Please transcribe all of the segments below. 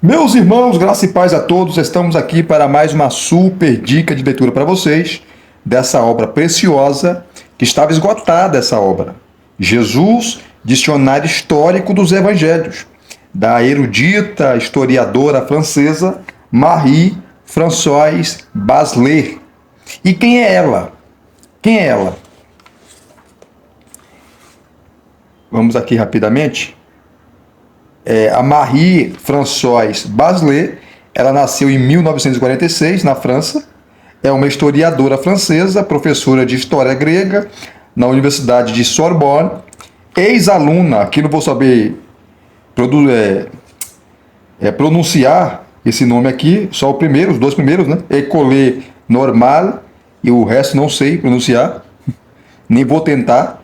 Meus irmãos, graça e paz a todos, estamos aqui para mais uma super dica de leitura para vocês dessa obra preciosa que estava esgotada essa obra. Jesus, Dicionário Histórico dos Evangelhos, da erudita historiadora francesa Marie-Françoise Basler. E quem é ela? Quem é ela? Vamos aqui rapidamente. A Marie-Françoise Basler, ela nasceu em 1946 na França, é uma historiadora francesa, professora de história grega na Universidade de Sorbonne, ex-aluna, aqui não vou saber pronunciar esse nome aqui, só o primeiro, os dois primeiros, né? École Normale, e o resto não sei pronunciar, nem vou tentar.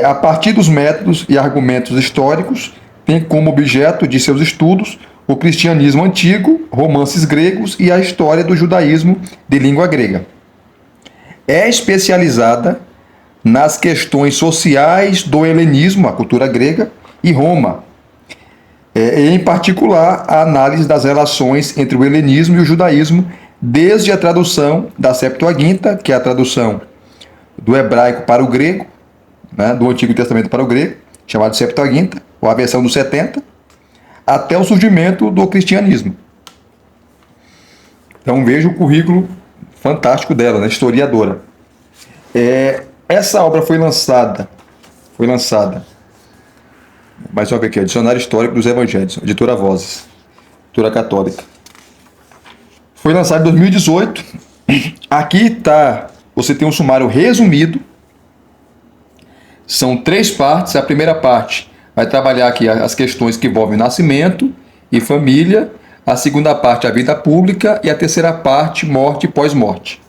A partir dos métodos e argumentos históricos, tem como objeto de seus estudos o cristianismo antigo, romances gregos e a história do judaísmo de língua grega. É especializada nas questões sociais do helenismo, a cultura grega, e Roma. Em particular, a análise das relações entre o helenismo e o judaísmo, desde a tradução da Septuaginta, que é a tradução do hebraico para o grego, né, do Antigo Testamento para o grego, chamado Septuaginta, ou a versão dos 70, até o surgimento do cristianismo. Então veja o currículo fantástico dela, né, historiadora. Essa obra foi lançada, mais uma vez aqui, Dicionário Histórico dos Evangelhos, editora Vozes, editora católica. Foi lançada em 2018. Aqui tá, você tem um sumário resumido. São 3 partes. A primeira parte vai trabalhar aqui as questões que envolvem nascimento e família. A segunda parte, a vida pública. E a terceira parte, morte e pós-morte.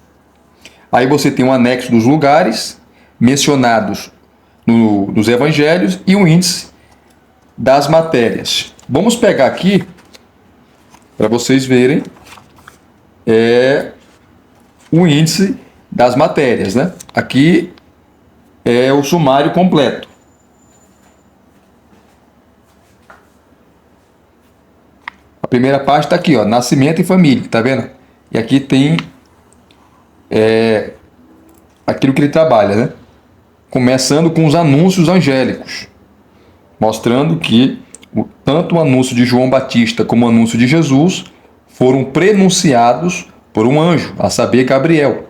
Aí você tem um anexo dos lugares mencionados nos evangelhos e um índice das matérias. Vamos pegar aqui para vocês verem o índice das matérias, né? Aqui é o sumário completo. A primeira parte está aqui, ó, nascimento e família, tá vendo? E aqui tem aquilo que ele trabalha, né? Começando com os anúncios angélicos, mostrando que tanto o anúncio de João Batista como o anúncio de Jesus foram prenunciados por um anjo, a saber, Gabriel.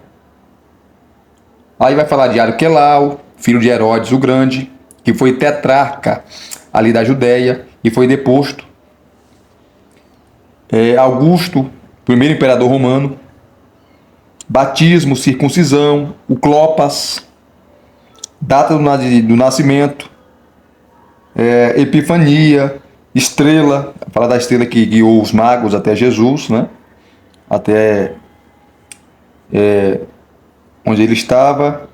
Aí vai falar de Arquelau, filho de Herodes o Grande, que foi tetrarca ali da Judéia e foi deposto. Augusto, primeiro imperador romano. Batismo, circuncisão, o Clopas, data do nascimento, Epifania, estrela, fala da estrela que guiou os magos até Jesus, né? Até onde ele estava.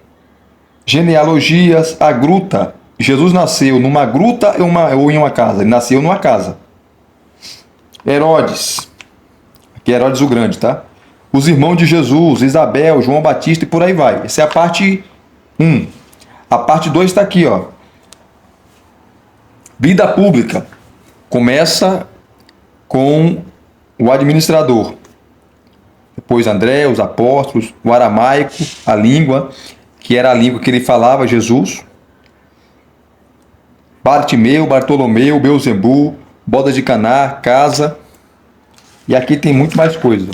Genealogias, a gruta. Jesus nasceu numa gruta ou em uma casa? Ele nasceu numa casa. Herodes, aqui é Herodes o Grande, tá? Os irmãos de Jesus, Isabel, João Batista e por aí vai. Essa é a parte 1. A parte 2 está aqui, ó. Vida pública. Começa com o administrador. Depois André, os apóstolos, o aramaico, a língua, que era a língua que ele falava, Jesus. Bartimeu, Bartolomeu, Belzebu, bodas de Caná, casa. E aqui tem muito mais coisa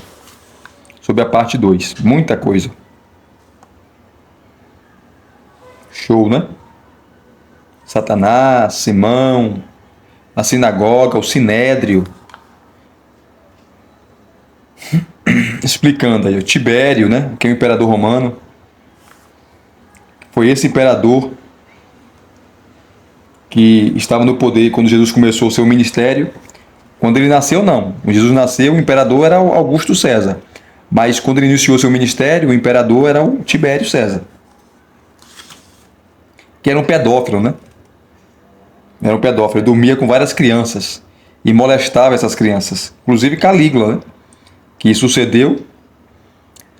sobre a parte 2. Muita coisa. Show, né? Satanás, Simão, a sinagoga, o sinédrio. Explicando aí, o Tibério, né? Que é o imperador romano. Foi esse imperador que estava no poder quando Jesus começou o seu ministério. Quando ele nasceu, não. Quando Jesus nasceu, o imperador era o Augusto César. Mas quando ele iniciou seu ministério, o imperador era o Tibério César. Que era um pedófilo, né? Era um pedófilo. Ele dormia com várias crianças e molestava essas crianças. Inclusive Calígula, né? Que sucedeu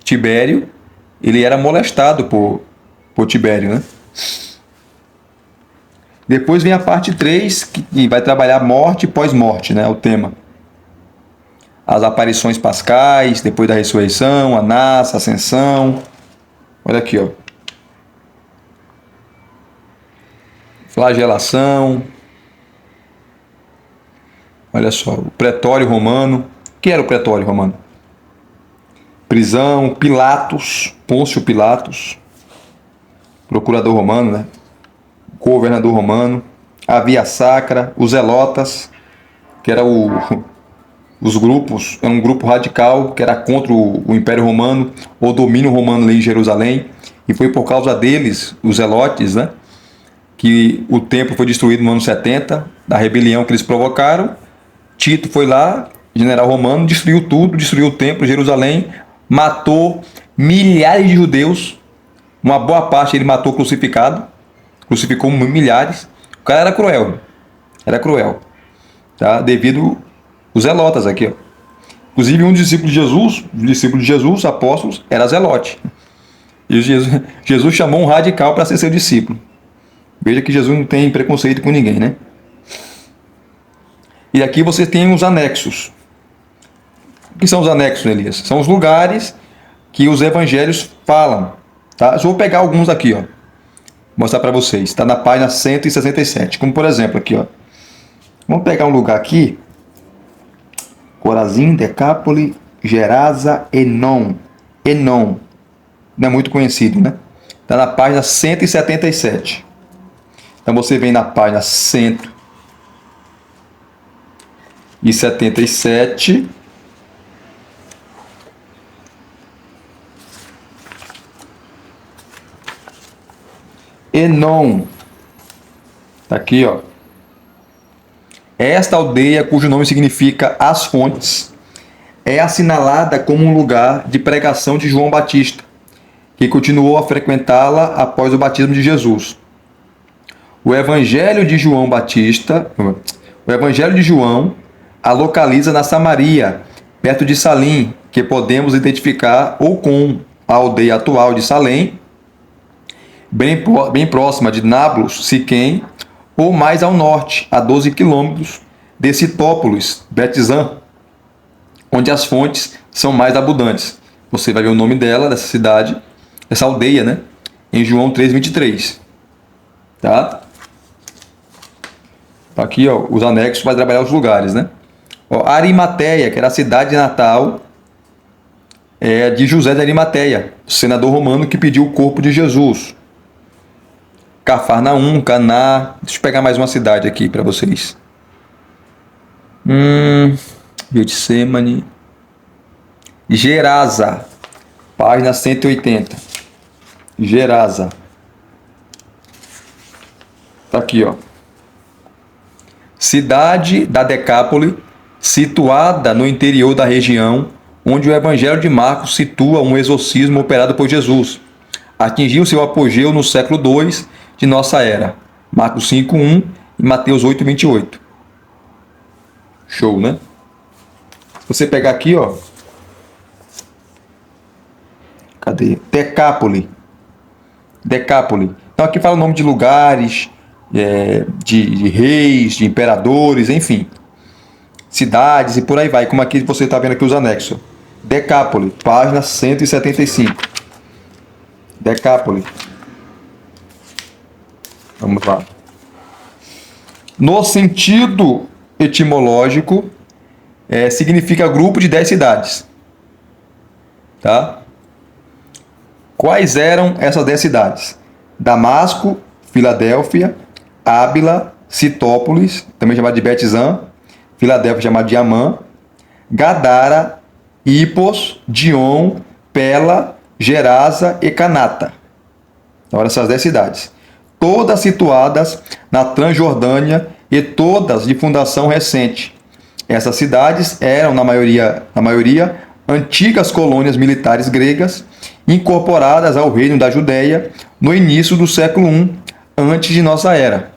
Tibério. Ele era molestado por Tibério, né? Depois vem a parte 3, que vai trabalhar morte e pós-morte, né? O tema. as aparições pascais, depois da ressurreição, a nasce, a ascensão. Olha aqui, ó. Flagelação. Olha só, o pretório romano. O que era o pretório romano? Prisão, Pilatos, Pôncio Pilatos, procurador romano, né? Governador romano, a Via Sacra, os Zelotas, que era os grupos, era um grupo radical que era contra o Império Romano, o domínio romano ali em Jerusalém, e foi por causa deles, os Zelotes, né, que o templo foi destruído no ano 70, da rebelião que eles provocaram. Tito foi lá, general romano, destruiu tudo, destruiu o templo, Jerusalém, matou milhares de judeus, uma boa parte ele matou crucificado, crucificou milhares. O cara era cruel, tá? Devido os zelotas aqui, ó. Inclusive um discípulo de Jesus, apóstolos, era zelote. E Jesus chamou um radical para ser seu discípulo. Veja que Jesus não tem preconceito com ninguém, né? E aqui você tem os anexos. O que são os anexos, Elias? São os lugares que os evangelhos falam, tá? Eu vou pegar alguns aqui, ó. Mostrar para vocês. Está na página 167. Como por exemplo aqui, ó. Vamos pegar um lugar aqui. Corazim, Decápole, Gerasa, Enon. Enon. Não é muito conhecido, né? Está na página 177. Então você vem na página 177. Enon. Tá aqui, ó. Esta aldeia, cujo nome significa As Fontes, é assinalada como um lugar de pregação de João Batista, que continuou a frequentá-la após o batismo de Jesus. O Evangelho de João a localiza na Samaria, perto de Salim, que podemos identificar ou com a aldeia atual de Salém, bem próxima de Nablus, Siquém, ou mais ao norte, a 12 quilômetros de Citópolis, Betzã, onde as fontes são mais abundantes. Você vai ver o nome dela, dessa cidade, dessa aldeia, né? Em João 3,23. Tá? Aqui, ó, os anexos para trabalhar os lugares, né? Ó, Arimateia, que era a cidade natal de José de Arimateia, senador romano que pediu o corpo de Jesus. Cafarnaum, Caná. Deixa eu pegar mais uma cidade aqui para vocês. Getsemane. Gerasa, página 180. Gerasa. Tá aqui, ó. Cidade da Decápole, situada no interior da região, onde o Evangelho de Marcos situa um exorcismo operado por Jesus. Atingiu seu apogeu no século II de nossa era. Marcos 5:1 e Mateus 8:28. Show, né? Se você pegar aqui, ó. Cadê? Decápole. Então aqui fala o nome de lugares, de reis, de imperadores, enfim. Cidades e por aí vai. Como aqui você está vendo aqui os anexos. Decápole, página 175. Decápole. Vamos lá. No sentido etimológico, significa grupo de 10 cidades. Tá? Quais eram essas 10 cidades? Damasco, Filadélfia, Ábila, Citópolis, também chamado de Betzã, Filadélfia chamado de Amã, Gadara, Hipos, Dion, Pela, Gerasa e Canata. Então, essas 10 cidades. Todas situadas na Transjordânia e todas de fundação recente. Essas cidades eram, na maioria, antigas colônias militares gregas, incorporadas ao reino da Judéia no início do século I, antes de nossa era.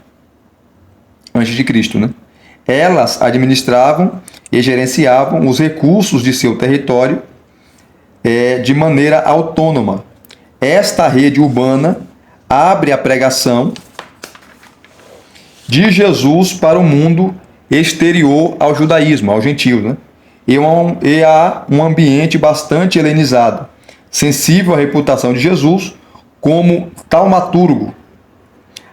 Antes de Cristo, né? Elas administravam e gerenciavam os recursos de seu território de maneira autônoma. Esta rede urbana abre a pregação de Jesus para o mundo exterior ao judaísmo, aos gentios, né? e há um ambiente bastante helenizado, sensível à reputação de Jesus como taumaturgo.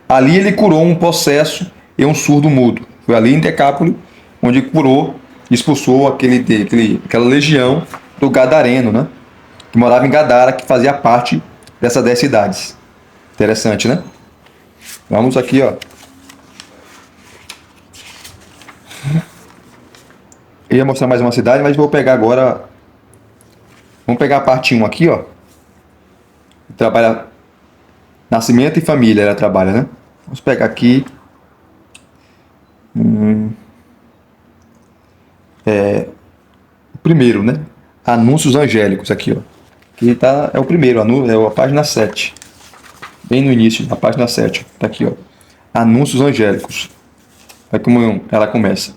Ali ele curou um possesso e um surdo mudo. Foi ali em Decápolis onde curou, expulsou aquela legião do Gadareno, né? Que morava em Gadara, que fazia parte dessas 10 cidades. Interessante, né? Vamos aqui, ó. Eu ia mostrar mais uma cidade, mas vou pegar agora. Vamos pegar a parte 1 aqui, ó. Trabalha nascimento e família, ela trabalha, né? Vamos pegar aqui. O primeiro, né? Anúncios angélicos aqui, ó. Aqui tá, é o primeiro, é a página 7. Bem no início, na página 7. Tá aqui, ó. Anúncios angélicos. Olha como ela começa.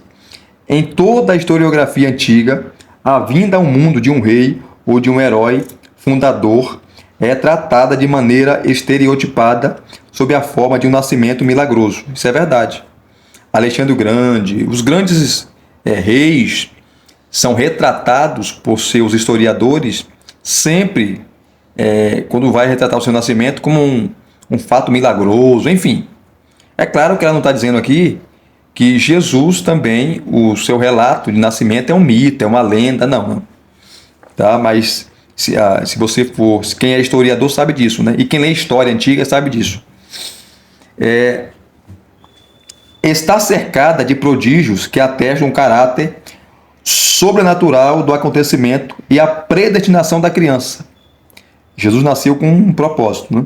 Em toda a historiografia antiga, a vinda ao mundo de um rei ou de um herói fundador é tratada de maneira estereotipada sob a forma de um nascimento milagroso. Isso é verdade. Alexandre o Grande, os grandes reis são retratados por seus historiadores sempre, quando vai retratar o seu nascimento, como um fato milagroso, enfim. É claro que ela não está dizendo aqui que Jesus também, o seu relato de nascimento é um mito, é uma lenda, não. Tá? Mas se você for, quem é historiador sabe disso, né? E quem lê história antiga sabe disso. Está cercada de prodígios que atestam o caráter sobrenatural do acontecimento e a predestinação da criança. Jesus nasceu com um propósito, né?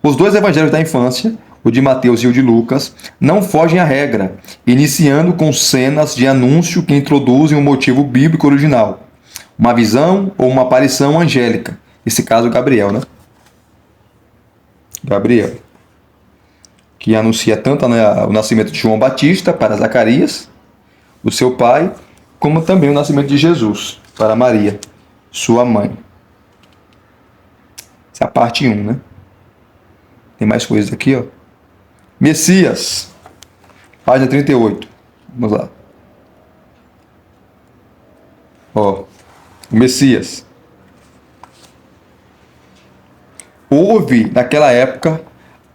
Os dois evangelhos da infância, o de Mateus e o de Lucas, não fogem à regra, iniciando com cenas de anúncio que introduzem um motivo bíblico original, uma visão ou uma aparição angélica. Nesse caso, Gabriel, né? Gabriel, que anuncia tanto o nascimento de João Batista para Zacarias, o seu pai, como também o nascimento de Jesus para Maria, sua mãe. Essa é a parte 1, né? Tem mais coisas aqui, ó. Messias, página 38. Vamos lá. Ó, o Messias. Houve, naquela época,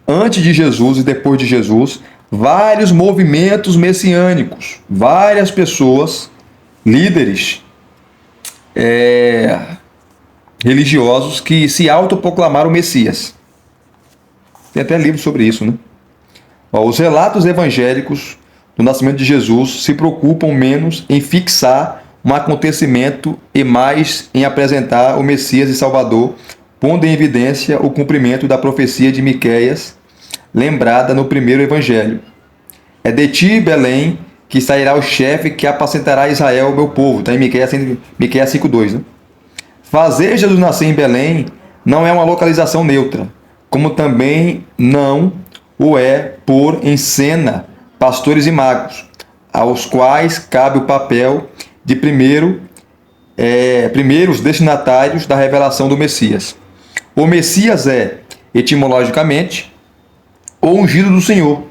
antes de Jesus e depois de Jesus, vários movimentos messiânicos, várias pessoas, líderes religiosos que se autoproclamaram Messias. Tem até livro sobre isso, né? Os relatos evangélicos do nascimento de Jesus se preocupam menos em fixar um acontecimento e mais em apresentar o Messias e Salvador, pondo em evidência o cumprimento da profecia de Miqueias, lembrada no primeiro evangelho. É de ti, Belém, que sairá o chefe que apacentará Israel, meu povo. Está em Miqueias 5,2. Né? Fazer Jesus nascer em Belém não é uma localização neutra, como também não o é pôr em cena pastores e magos, aos quais cabe o papel de primeiros destinatários da revelação do Messias. O Messias é, etimologicamente, o ungido do Senhor,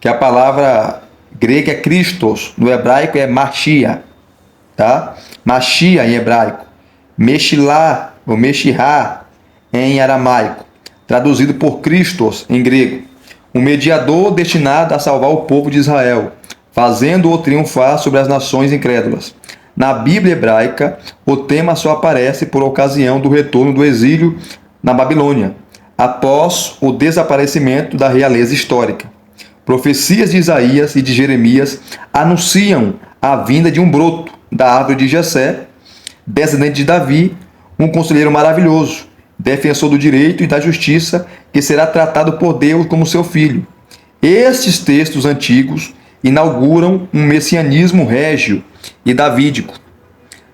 que a palavra grega é Christos, no hebraico é Machia, tá? Machia em hebraico, Meshilá ou Meshihá em aramaico, traduzido por Christos em grego, um mediador destinado a salvar o povo de Israel, fazendo-o triunfar sobre as nações incrédulas. Na Bíblia hebraica, o tema só aparece por ocasião do retorno do exílio na Babilônia, após o desaparecimento da realeza histórica. Profecias de Isaías e de Jeremias anunciam a vinda de um broto da árvore de Jessé, descendente de Davi, um conselheiro maravilhoso, defensor do direito e da justiça, que será tratado por Deus como seu filho. Estes textos antigos inauguram um messianismo régio e davídico,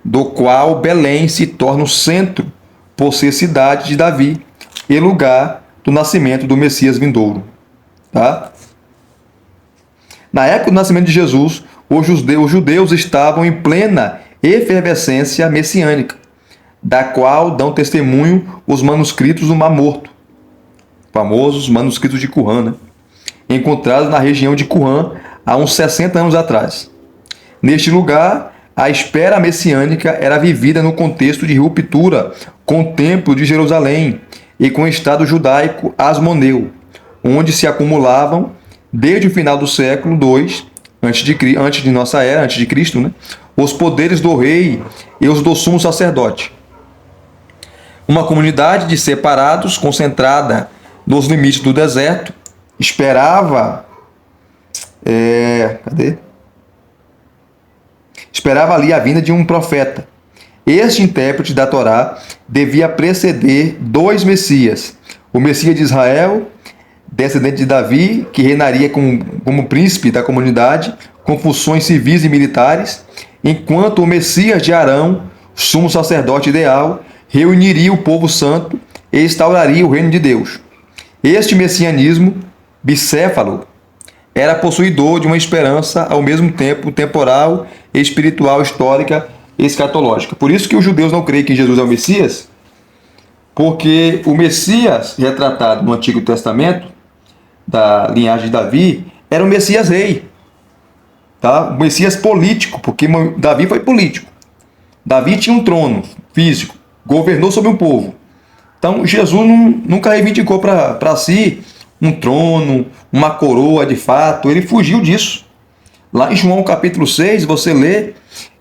do qual Belém se torna o centro, por ser cidade de Davi e lugar do nascimento do Messias vindouro. Tá? Na época do nascimento de Jesus, os judeus estavam em plena efervescência messiânica, da qual dão testemunho os manuscritos do Mar Morto, famosos manuscritos de Qumran, né? Encontrados na região de Qumran há uns 60 anos atrás. Neste lugar, a espera messiânica era vivida no contexto de ruptura com o Templo de Jerusalém e com o Estado judaico asmoneu, onde se acumulavam, desde o final do século II, antes de nossa era, antes de Cristo, né, os poderes do rei e os do sumo sacerdote. Uma comunidade de separados, concentrada nos limites do deserto, esperava Esperava ali a vinda de um profeta. Este intérprete da Torá devia preceder dois Messias: o Messias de Israel, descendente de Davi, que reinaria como príncipe da comunidade, com funções civis e militares, enquanto o Messias de Arão, sumo sacerdote ideal, reuniria o povo santo e instauraria o reino de Deus. Este messianismo bicéfalo era possuidor de uma esperança ao mesmo tempo temporal, espiritual, histórica e escatológica. Por isso que os judeus não creem que Jesus é o Messias, porque o Messias retratado no Antigo Testamento, da linhagem de Davi, era o Messias rei, tá? O Messias político, porque Davi foi político. Davi tinha um trono físico, governou sobre um povo. Então Jesus nunca reivindicou para si um trono, uma coroa de fato. Ele fugiu disso. Lá em João capítulo 6, você lê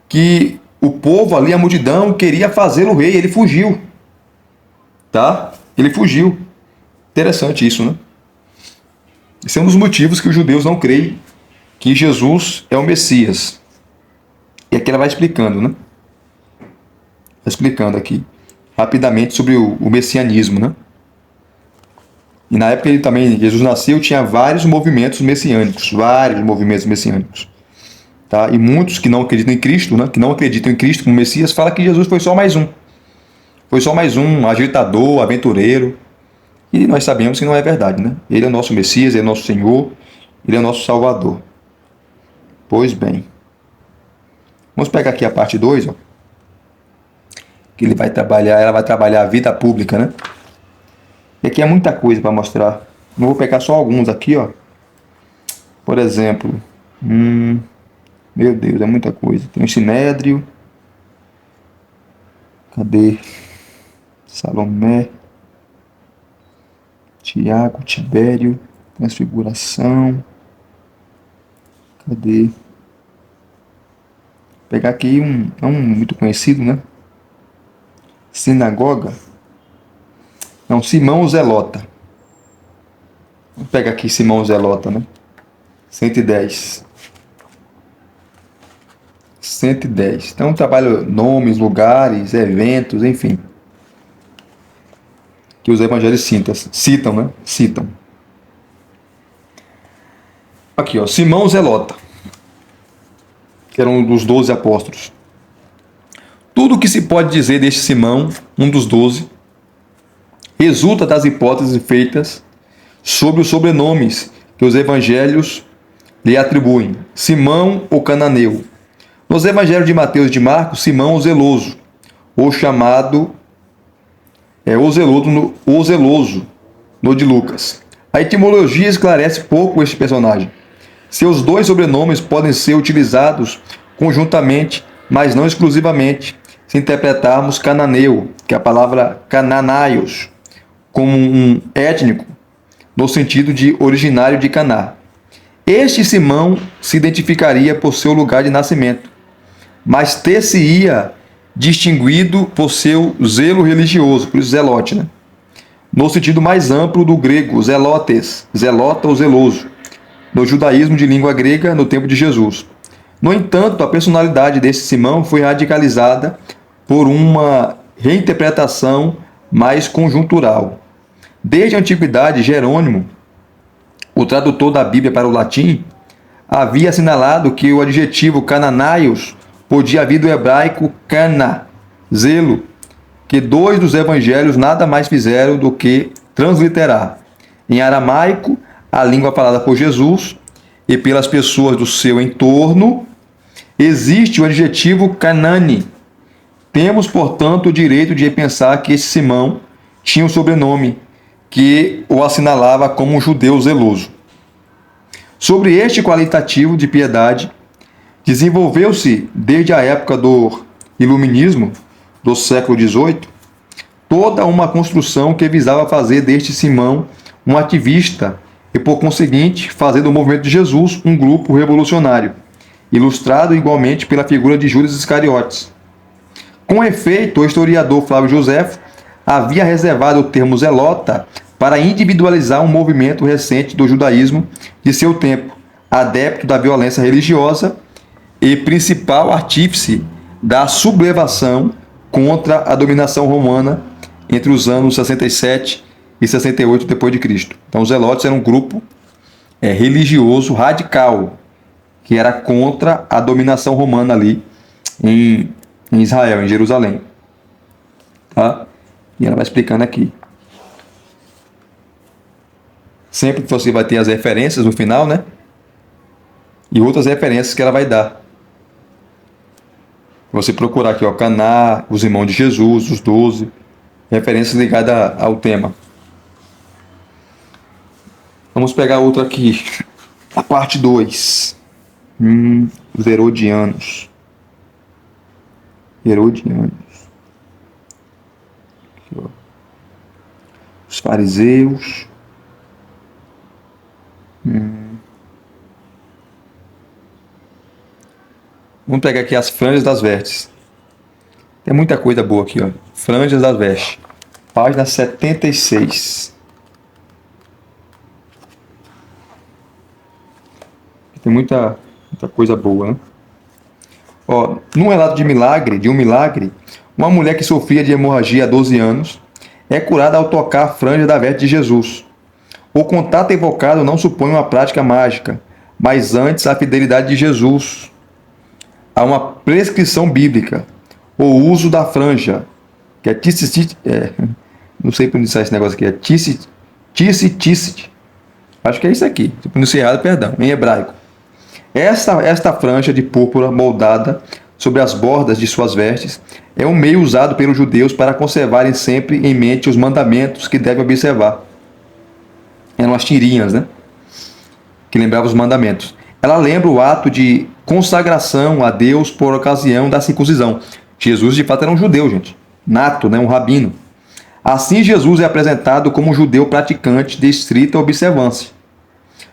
que o povo ali, a multidão, queria fazê-lo rei. Ele fugiu. Tá? Ele fugiu. Interessante isso, né? Esse é um dos motivos que os judeus não creem que Jesus é o Messias. E aqui ela vai explicando, né? Vai explicando aqui rapidamente sobre o messianismo, né? E na época Jesus nasceu, tinha vários movimentos messiânicos, tá? E muitos que não acreditam em Cristo, né? Que não acreditam em Cristo como Messias, falam que Jesus foi só mais um. Foi só mais um agitador, aventureiro. E nós sabemos que não é verdade, né? Ele é o nosso Messias, ele é o nosso Senhor, ele é o nosso Salvador. Pois bem. Vamos pegar aqui a parte 2, ó. Que ela vai trabalhar a vida pública, né? E aqui é muita coisa para mostrar. Não vou pegar só alguns aqui, ó. Por exemplo, meu Deus, é muita coisa. Tem o Sinédrio. Cadê? Salomé. Tiago, Tibério. Transfiguração. Cadê? Vou pegar aqui um muito conhecido, né? Sinagoga. Não, Simão Zelota. Vou pegar aqui Simão Zelota, né? 110. Então, trabalho nomes, lugares, eventos, enfim. Que os evangelhos citam, né? Citam. Aqui, ó. Simão Zelota. Que era um dos 12 apóstolos. Tudo o que se pode dizer deste Simão, um dos 12, resulta das hipóteses feitas sobre os sobrenomes que os evangelhos lhe atribuem. Simão, o cananeu. Nos evangelhos de Mateus e de Marcos, Simão, o zeloso, ou chamado o zeloso, no de Lucas. A etimologia esclarece pouco este personagem. Seus dois sobrenomes podem ser utilizados conjuntamente, mas não exclusivamente, se interpretarmos cananeu, que é a palavra cananaios, como um étnico, no sentido de originário de Caná. Este Simão se identificaria por seu lugar de nascimento, mas ter-se-ia distinguido por seu zelo religioso, por isso zelote, né? No sentido mais amplo do grego, zelotes, zelota ou zeloso, no judaísmo de língua grega no tempo de Jesus. No entanto, a personalidade desse Simão foi radicalizada por uma reinterpretação mais conjuntural. Desde a antiguidade, Jerônimo, o tradutor da Bíblia para o latim, havia assinalado que o adjetivo cananaios podia vir do hebraico cana, zelo, que dois dos evangelhos nada mais fizeram do que transliterar. Em aramaico, a língua falada por Jesus e pelas pessoas do seu entorno, existe o adjetivo canani. Temos, portanto, o direito de pensar que esse Simão tinha um sobrenome que o assinalava como um judeu zeloso. Sobre este qualitativo de piedade, Desenvolveu-se desde a época do Iluminismo, do século XVIII, toda uma construção que visava fazer deste Simão um ativista e, por conseguinte, fazer do movimento de Jesus um grupo revolucionário, ilustrado igualmente pela figura de Judas Iscariotes. Com efeito, o historiador Flávio Joséfo havia reservado o termo zelota para individualizar um movimento recente do judaísmo de seu tempo, adepto da violência religiosa e principal artífice da sublevação contra a dominação romana entre os anos 67 e 68 d.C. Então, os zelotes eram um grupo religioso radical que era contra a dominação romana ali em Israel, em Jerusalém. Tá? E ela vai explicando aqui. Sempre você vai ter as referências no final, né? E outras referências que ela vai dar. Você procurar aqui, ó, Caná, os irmãos de Jesus, os 12, referências ligadas ao tema. Vamos pegar outra aqui, a parte 2. Os Herodianos. Herodianos. Aqui, ó. Os fariseus. Vamos pegar aqui as franjas das vestes. Tem muita coisa boa aqui, ó. Franjas das vestes. Página 76. Tem muita coisa boa, né? Ó, num relato de um milagre, uma mulher que sofria de hemorragia há 12 anos é curada ao tocar a franja da veste de Jesus. O contato evocado não supõe uma prática mágica, mas antes a fidelidade de Jesus a uma prescrição bíblica, o uso da franja, que é não sei pronunciar esse negócio aqui, é tzitzit. Acho que é isso aqui, se pronunciar errado, perdão, em hebraico. Esta franja de púrpura moldada sobre as bordas de suas vestes é um meio usado pelos judeus para conservarem sempre em mente os mandamentos que devem observar. Eram as tirinhas, né? Que lembravam os mandamentos. Ela lembra o ato de consagração a Deus por ocasião da circuncisão. Jesus, de fato, era um judeu, gente. Nato, né? Um rabino. Assim, Jesus é apresentado como um judeu praticante de estrita observância.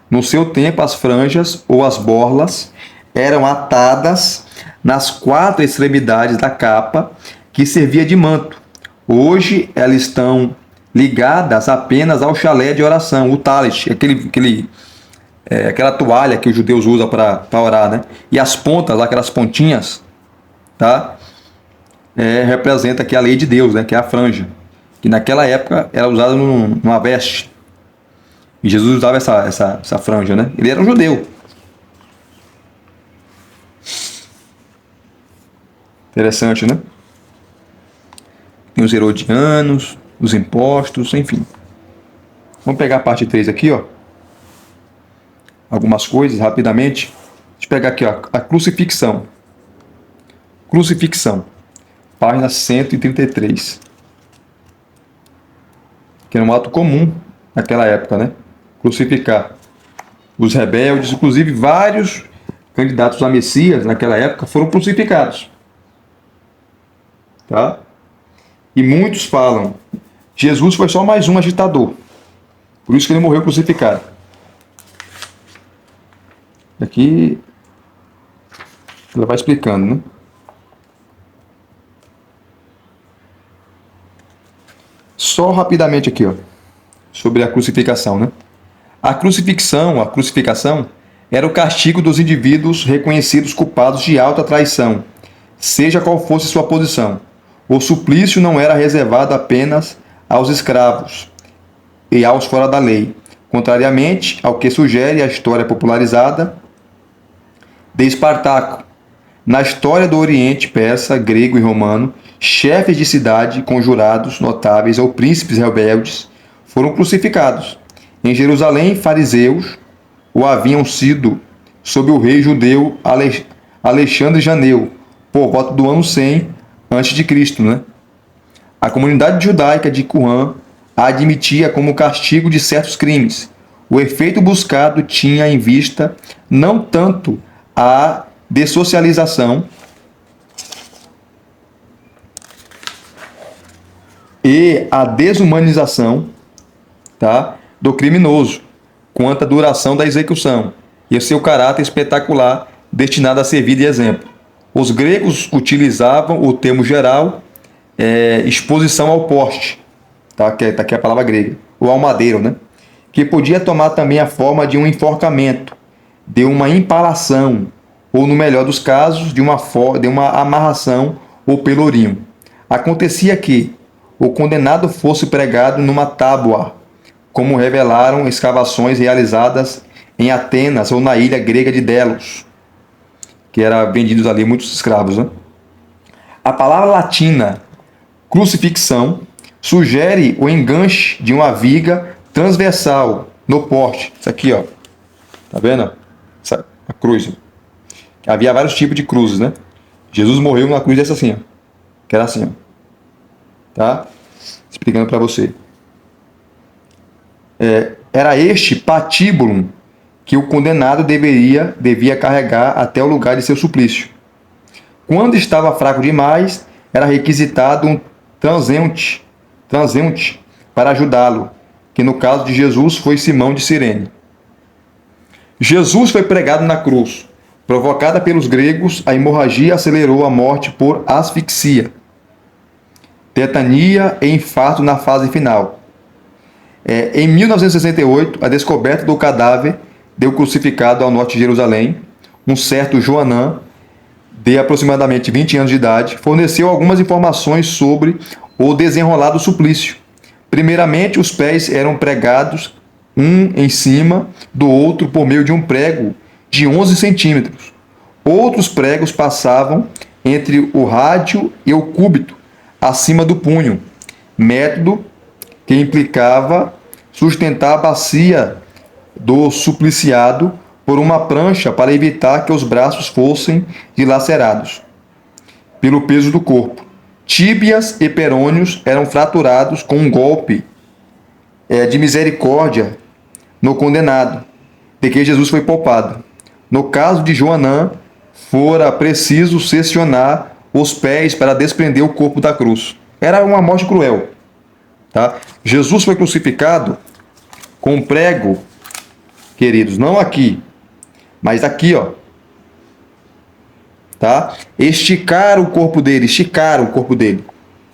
No seu tempo, as franjas ou as borlas eram atadas nas 4 extremidades da capa que servia de manto. Hoje, elas estão ligadas apenas ao chalé de oração, o talit, aquela toalha que os judeus usam para orar, né? E as pontas, aquelas pontinhas, tá? Representa aqui a lei de Deus, né? Que é a franja, que naquela época era usada numa veste. E Jesus usava essa franja, né? Ele era um judeu. Interessante, né? Tem os herodianos, os impostos, enfim. Vamos pegar a parte 3 aqui, ó. Algumas coisas rapidamente. Deixa eu pegar aqui, ó, a crucifixão. Crucifixão. Página 133. Que era um ato comum naquela época, né? Crucificar os rebeldes, inclusive vários candidatos a Messias naquela época foram crucificados. Tá? E muitos falam, Jesus foi só mais um agitador. Por isso que ele morreu crucificado. Aqui ela vai explicando, né? Só rapidamente aqui, ó, sobre a crucificação, né? A crucificação era o castigo dos indivíduos reconhecidos culpados de alta traição, seja qual fosse sua posição. O suplício não era reservado apenas aos escravos e aos fora da lei, contrariamente ao que sugere a história popularizada de Espartaco. Na história do Oriente Persa, grego e romano, chefes de cidade, conjurados, notáveis ou príncipes rebeldes foram crucificados. Em Jerusalém, fariseus o haviam sido sob o rei judeu Alexandre Janeu, por volta do ano 100 a.C., né? A comunidade judaica de Qumran a admitia como castigo de certos crimes. O efeito buscado tinha em vista não tanto a dessocialização e a desumanização, tá, do criminoso, quanto à duração da execução e o seu caráter espetacular destinado a servir de exemplo. Os gregos utilizavam o termo geral exposição ao poste, tá aqui a palavra grega, ou ao madeiro, né, que podia tomar também a forma de um enforcamento, de uma empalação, ou no melhor dos casos, de uma amarração ou pelourinho. Acontecia que o condenado fosse pregado numa tábua, como revelaram escavações realizadas em Atenas ou na ilha grega de Delos, que era vendidos ali muitos escravos, né? A palavra latina crucifixão sugere o enganche de uma viga transversal no poste. Isso aqui, ó. Tá vendo? Essa, a cruz. Havia vários tipos de cruzes, né? Jesus morreu numa cruz dessa assim, ó. Que era assim, ó. Tá? Explicando para você. Era este patíbulo que o condenado devia carregar até o lugar de seu suplício. Quando estava fraco demais, era requisitado um transeunte para ajudá-lo, que no caso de Jesus foi Simão de Cirene. Jesus foi pregado na cruz. Provocada pelos gregos, a hemorragia acelerou a morte por asfixia, tetania e infarto na fase final. Em 1968, a descoberta do cadáver deu crucificado ao norte de Jerusalém, um certo Joanã, de aproximadamente 20 anos de idade, forneceu algumas informações sobre o desenrolar do suplício. Primeiramente, os pés eram pregados um em cima do outro por meio de um prego de 11 centímetros. Outros pregos passavam entre o rádio e o cúbito, acima do punho, método que implicava sustentar a bacia do supliciado por uma prancha para evitar que os braços fossem dilacerados pelo peso do corpo. Tíbias e perônios eram fraturados com um golpe de misericórdia no condenado, de que Jesus foi poupado. No caso de Joanã, fora preciso seccionar os pés para desprender o corpo da cruz. Era uma morte cruel. Tá? Jesus foi crucificado com um prego, queridos, não aqui, mas aqui, ó. Tá? Esticaram o corpo dele.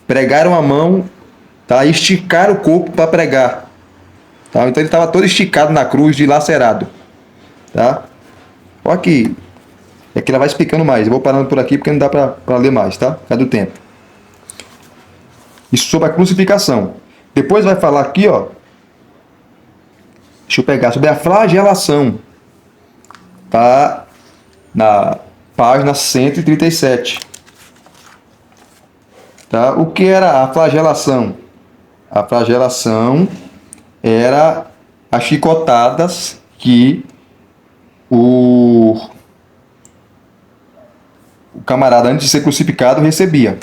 Pregaram a mão, tá? Esticaram o corpo para pregar. Tá? Então ele estava todo esticado na cruz, dilacerado. Tá? Olha aqui. É que ela vai explicando mais. Eu vou parando por aqui porque não dá para ler mais, tá? Por causa do tempo. Isso sobre a crucificação. Depois vai falar aqui, ó. Deixa eu pegar sobre a flagelação. Tá na página 137. Tá? O que era a flagelação? A flagelação era as chicotadas que o camarada, antes de ser crucificado, recebia.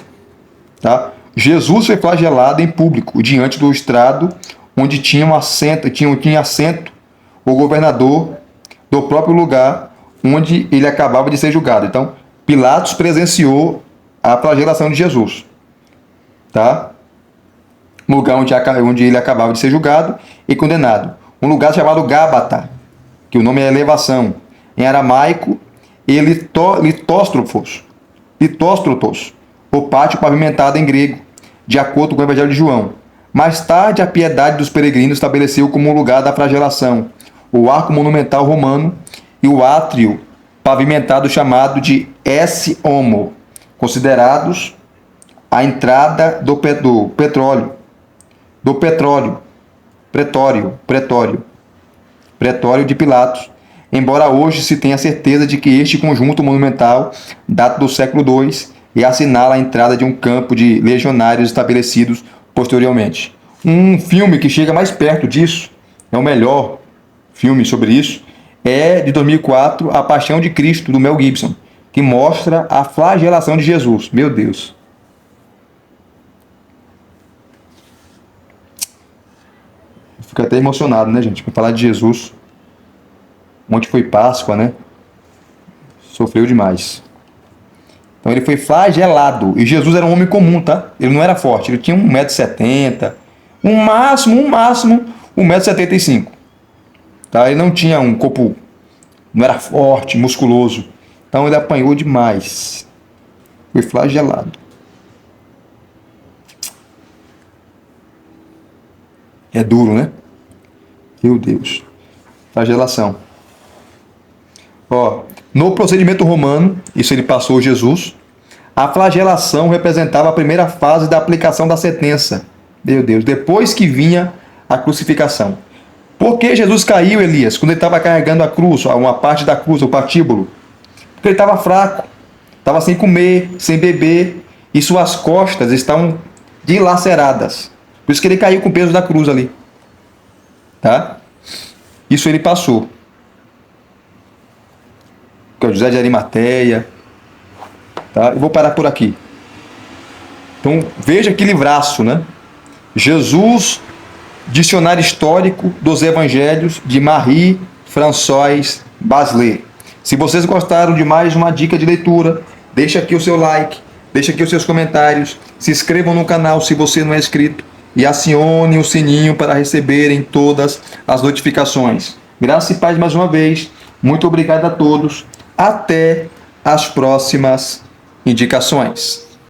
Tá? Jesus foi flagelado em público, diante do estrado, onde tinha assento o governador do próprio lugar onde ele acabava de ser julgado. Então, Pilatos presenciou a flagelação de Jesus. Tá? No lugar onde ele acabava de ser julgado e condenado. Um lugar chamado Gábata, que o nome é elevação. Em aramaico, litóstrofos, o pátio pavimentado em grego, de acordo com o Evangelho de João. Mais tarde, a piedade dos peregrinos estabeleceu como um lugar da flagelação o arco monumental romano e o átrio pavimentado chamado de esse homo, considerados a entrada do pretório de Pilatos, embora hoje se tenha certeza de que este conjunto monumental data do século II e assinala a entrada de um campo de legionários estabelecidos posteriormente. Um filme que chega mais perto disso, é o melhor filme sobre isso, é de 2004, A Paixão de Cristo, do Mel Gibson, que mostra a flagelação de Jesus. Meu Deus. Fico até emocionado, né, gente? Para falar de Jesus. Ontem foi Páscoa, né? Sofreu demais. Então ele foi flagelado. E Jesus era um homem comum, tá? Ele não era forte. Ele tinha 1,70 m. Um máximo 1,75 m. Tá? Ele não tinha um corpo... Não era forte, musculoso. Então ele apanhou demais. Foi flagelado. É duro, né? Meu Deus. Flagelação. Ó, no procedimento romano, isso ele passou Jesus, a flagelação representava a primeira fase da aplicação da sentença. Meu Deus, depois que vinha a crucificação. Por que Jesus caiu, Elias, quando ele estava carregando a cruz, uma parte da cruz, o patíbulo? Porque ele estava fraco, estava sem comer, sem beber, e suas costas estavam dilaceradas. Por isso que ele caiu com o peso da cruz ali. Tá? Isso ele passou. Que é o José de Arimateia. Tá? Eu vou parar por aqui. Então, veja que livraço, né? Jesus, Dicionário Histórico dos Evangelhos, de Marie-Françoise Baslet. Se vocês gostaram de mais uma dica de leitura, deixa aqui o seu like, deixa aqui os seus comentários, se inscrevam no canal se você não é inscrito e acione o sininho para receberem todas as notificações. Graça e paz mais uma vez. Muito obrigado a todos. Até as próximas indicações.